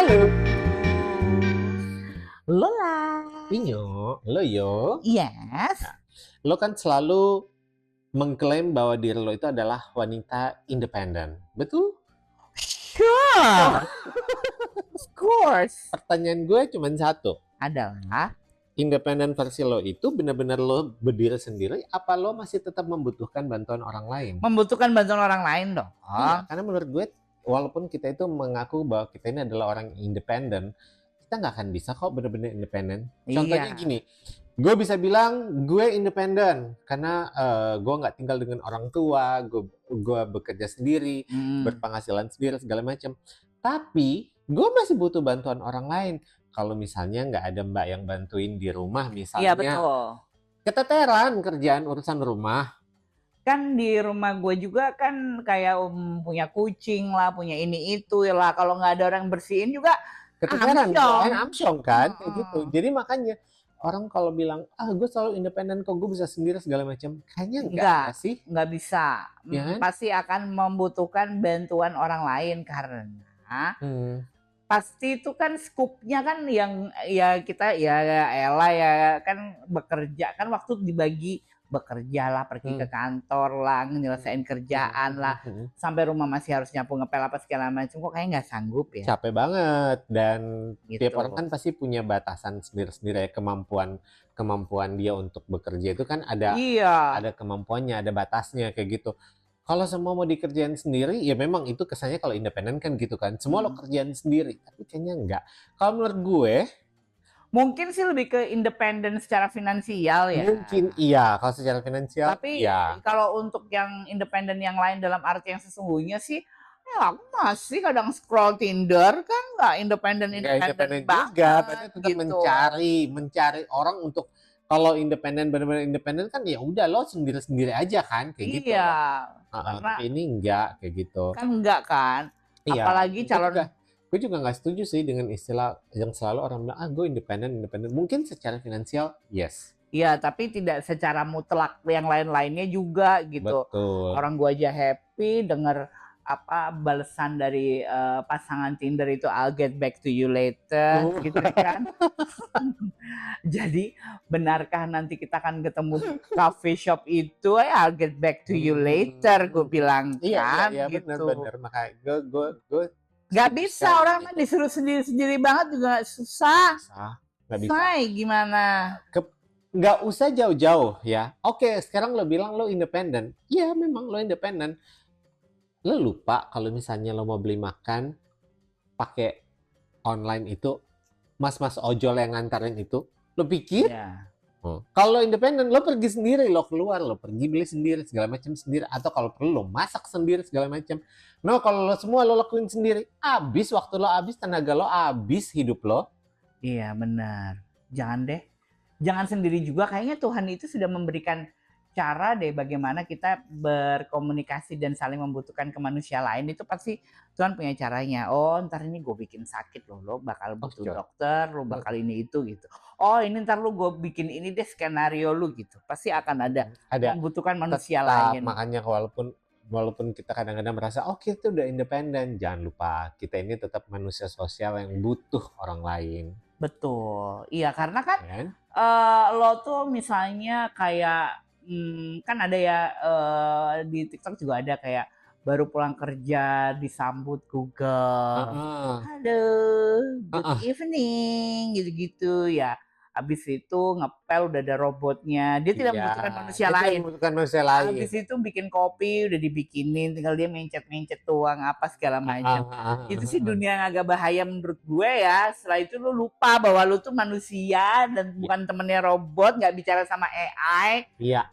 Halo, Lola. Inyo, lo yo. Yes. Lo kan selalu mengklaim bahwa diri lo itu adalah wanita independen, betul? Sure. Of course. Pertanyaan gue cuma satu. Adalah Independen versi lo itu benar-benar lo berdiri sendiri, apa lo masih tetap membutuhkan bantuan orang lain? membutuhkan bantuan orang lain dong. Iya, karena menurut gue, walaupun kita itu mengaku bahwa kita ini adalah orang independen, kita nggak akan bisa kok benar-benar independen. Contohnya Iya. gini, gue bisa bilang gue independen karena gue nggak tinggal dengan orang tua, gue bekerja sendiri, berpenghasilan sendiri segala macam. Tapi gue masih butuh bantuan orang lain. Kalau misalnya nggak ada mbak yang bantuin di rumah, Iya misalnya betul. keteteran kerjaan urusan rumah. Kan di rumah gue juga kan kayak punya kucing lah, punya ini itu lah. Kalau nggak ada orang bersihin juga Keteteran kan, amsyong kan, kayak gitu. Mm-mm. Jadi makanya orang kalau bilang, gue selalu independen kok, gue bisa sendiri segala macam, kayaknya enggak Enggak, ya sih? nggak bisa. Ya kan? Pasti akan membutuhkan bantuan orang lain karena pasti itu kan skupnya kan yang ya kita ya Ella ya kan bekerja kan waktu dibagi bekerja lah, pergi ke kantor lah, nyelesain kerjaan lah, sampai rumah masih harus nyapu ngepel apa segala macam, kok kayak nggak sanggup ya. Capek banget, dan Gitu. tiap orang kan pasti punya batasan sendiri-sendiri ya, kemampuan dia untuk bekerja itu kan ada Iya. ada kemampuannya, ada batasnya kayak gitu. Kalau semua mau dikerjain sendiri, ya memang itu kesannya kalau independen kan gitu kan. Semua lo kerjain sendiri, tapi kayaknya enggak. Kalau menurut gue, mungkin sih lebih ke independen secara finansial ya. mungkin iya, kalau secara finansial Tapi iya. kalau untuk yang independen yang lain dalam arti yang sesungguhnya sih, ya aku masih kadang scroll Tinder kan nggak independen Nggak banget juga, tapi tetap gitu. mencari orang untuk, kalau independen, benar-benar independen kan ya udah lo sendiri-sendiri aja kan, kayak gitu. Iya, Tapi ini enggak kayak gitu. kan enggak kan. Iya. Apalagi calon Gue juga nggak setuju sih dengan istilah yang selalu orang bilang, gue independen. Mungkin secara finansial, yes. Iya, tapi tidak secara mutlak yang lain-lainnya juga gitu. Betul. Orang gua aja happy denger apa balasan dari pasangan Tinder itu I'll get back to you later gitu kan. Jadi benarkah nanti kita akan ketemu di coffee shop itu I'll get back to you later gue bilang kan Iya, gitu. benar. Makanya gue nggak bisa orang mah disuruh sendiri-sendiri banget juga susah. Nggak bisa. Say, gimana? Nggak usah jauh-jauh ya. Oke, sekarang lo bilang lo independen. Iya, memang lo independen. Lo lupa kalau misalnya lo mau beli makan pakai online itu, mas-mas ojol yang ngantarin itu, lo pikir? Ya. Kalau lo independen, lo pergi sendiri, lo keluar, lo pergi beli sendiri, segala macam sendiri. Atau kalau perlu, lo masak sendiri, segala macam. No, kalau lo semua lo lakuin sendiri, habis waktu lo, habis tenaga lo, habis hidup lo. Iya, benar. Jangan deh. Jangan sendiri juga. Kayaknya Tuhan itu sudah memberikan cara deh bagaimana kita berkomunikasi dan saling membutuhkan ke manusia lain. Itu pasti Tuhan punya caranya. Oh, ntar ini gue bikin sakit lo bakal butuh dokter, lo bakal ini itu gitu. Oh, ini ntar lo gue bikin ini deh skenario lo gitu. Pasti akan ada membutuhkan manusia lain. Makanya walaupun kita kadang-kadang merasa kita udah independen, jangan lupa kita ini tetap manusia sosial yang butuh orang lain. Betul, iya karena kan lo tuh misalnya kayak kan ada ya di TikTok juga ada kayak baru pulang kerja disambut Google, halo, good evening, gitu-gitu ya. Habis itu ngepel udah ada robotnya, dia tidak membutuhkan manusia lain. Habis itu bikin kopi udah dibikinin, tinggal dia mencet-mencet tuang apa segala macam. Itu sih dunia yang agak bahaya menurut gue ya. Setelah itu lu lupa bahwa lu tuh manusia dan bukan temennya robot, nggak bicara sama AI. Iya,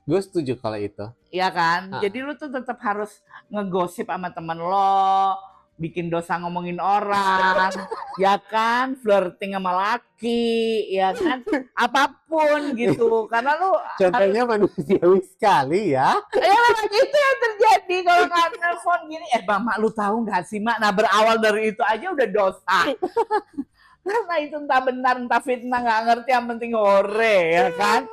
gue setuju kalau itu. Iya kan, jadi lu tuh tetap harus ngegosip sama temen lo, bikin dosa ngomongin orang, ya kan, flirting sama laki, ya kan, apapun gitu, karena lu contohnya manusiawi sekali ya. Ya itu yang terjadi kalau nggak telepon gini, Bang Mak lu tahu nggak sih Mak, nah berawal dari itu aja udah dosa. Karena itu entah benar entah fitnah nggak ngerti, yang penting hore ya kan,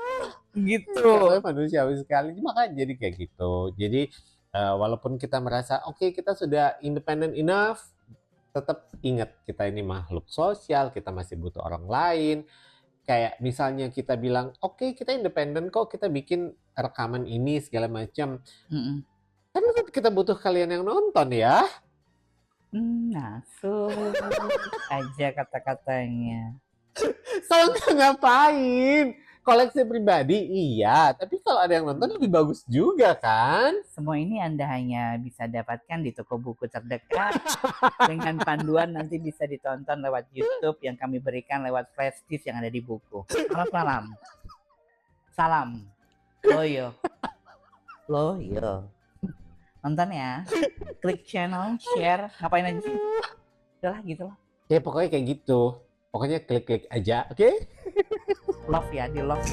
gitu. Manusiawi sekali, makanya jadi kayak gitu. Jadi walaupun kita merasa kita sudah independent enough, tetap ingat kita ini makhluk sosial, kita masih butuh orang lain. Kayak misalnya kita bilang, oke kita independen kok, kita bikin rekaman ini segala macam. Kan tetap kita butuh kalian yang nonton ya. Masuk aja kata-katanya. Kalau nggak ngapain? Koleksi pribadi iya, tapi kalau ada yang nonton lebih bagus juga kan? Semua ini Anda hanya bisa dapatkan di toko buku terdekat dengan panduan nanti bisa ditonton lewat YouTube yang kami berikan lewat flash disk yang ada di buku. Salam. Salam. Loyo. Nonton ya. Klik channel, share, ngapain aja sih? Udahlah gitu lah. Ya pokoknya kayak gitu. Pokoknya klik-klik aja, oke? Love ya, di love.